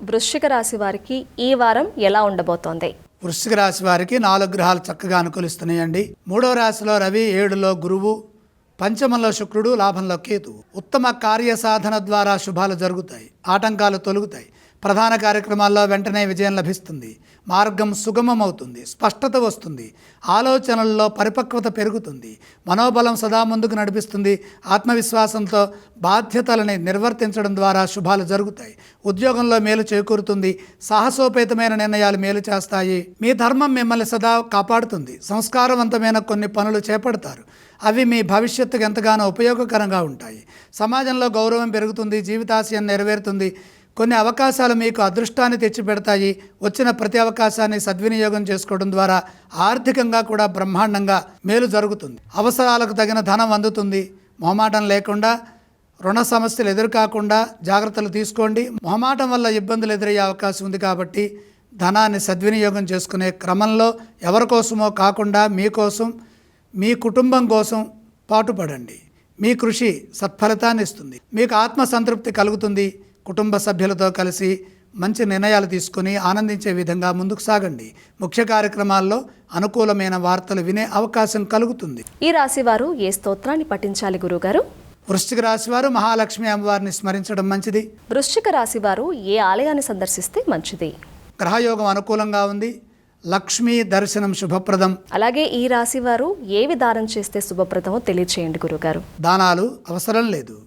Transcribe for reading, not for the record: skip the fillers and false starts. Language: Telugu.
వృశ్చిక రాశి వారికి ఈ వారం ఎలా ఉండబోతోంది? వృశ్చిక రాశి వారికి 4 గ్రహాలు చక్కగా అనుకూలిస్తున్నాయండి. 3వ రాశిలో రవి, 7లో గురువు, పంచమంలో శుక్రుడు, లాభంలో కేతువు. ఉత్తమ కార్యసాధన ద్వారా శుభాలు జరుగుతాయి, ఆటంకాలు తొలగుతాయి. ప్రధాన కార్యక్రమాల్లో వెంటనే విజయం లభిస్తుంది. మార్గం సుగమమవుతుంది, స్పష్టత వస్తుంది. ఆలోచనల్లో పరిపక్వత పెరుగుతుంది. మనోబలం సదా ముందుకు నడిపిస్తుంది. ఆత్మవిశ్వాసంతో బాధ్యతలని నిర్వర్తించడం ద్వారా శుభాలు జరుగుతాయి. ఉద్యోగంలో మేలు చేకూరుతుంది. సాహసోపేతమైన నిర్ణయాలు మేలు చేస్తాయి. మీ ధర్మం మిమ్మల్ని సదా కాపాడుతుంది. సంస్కారవంతమైన కొన్ని పనులు చేపడతారు. అవి మీ భవిష్యత్తుకు ఎంతగానో ఉపయోగకరంగా ఉంటాయి. సమాజంలో గౌరవం పెరుగుతుంది. జీవితాశయం నెరవేరుతుంది. కొన్ని అవకాశాలు మీకు అదృష్టాన్ని తెచ్చిపెడతాయి. వచ్చిన ప్రతి అవకాశాన్ని సద్వినియోగం చేసుకోవడం ద్వారా ఆర్థికంగా కూడా బ్రహ్మాండంగా మేలు జరుగుతుంది. అవసరాలకు తగిన ధనం అందుతుంది. మొహమాటం లేకుండా, రుణ సమస్యలు ఎదురుకాకుండా జాగ్రత్తలు తీసుకోండి. మొహమాటం వల్ల ఇబ్బందులు ఎదురయ్యే అవకాశం ఉంది కాబట్టి ధనాన్ని సద్వినియోగం చేసుకునే క్రమంలో ఎవరి కోసమో కాకుండా మీకోసం, మీ కుటుంబం కోసం పాటుపడండి. మీ కృషి సత్ఫలితాన్ని ఇస్తుంది. మీకు ఆత్మసంతృప్తి కలుగుతుంది. కుటుంబ సభ్యులతో కలిసి మంచి నిర్ణయాలు తీసుకుని ఆనందించే విధంగా ముందుకు సాగండి. ముఖ్య కార్యక్రమాల్లో అనుకూలమైన వార్తలు వినే అవకాశం కలుగుతుంది. ఈ రాశి వారు ఏ స్తోత్రాన్ని పఠించాలి గురుగారు? వృశ్చిక రాశి వారు మహాలక్ష్మి అమ్మవారిని స్మరించడం మంచిది. వృశ్చిక రాశి వారు ఏ ఆలయాన్ని సందర్శిస్తే మంచిది? గ్రహయోగం అనుకూలంగా ఉంది. లక్ష్మీ దర్శనం శుభప్రదం. అలాగే ఈ రాశి వారు ఏవి దానం చేస్తే శుభప్రదమో తెలియచేయండి గురుగారు. దానాలు అవసరం లేదు.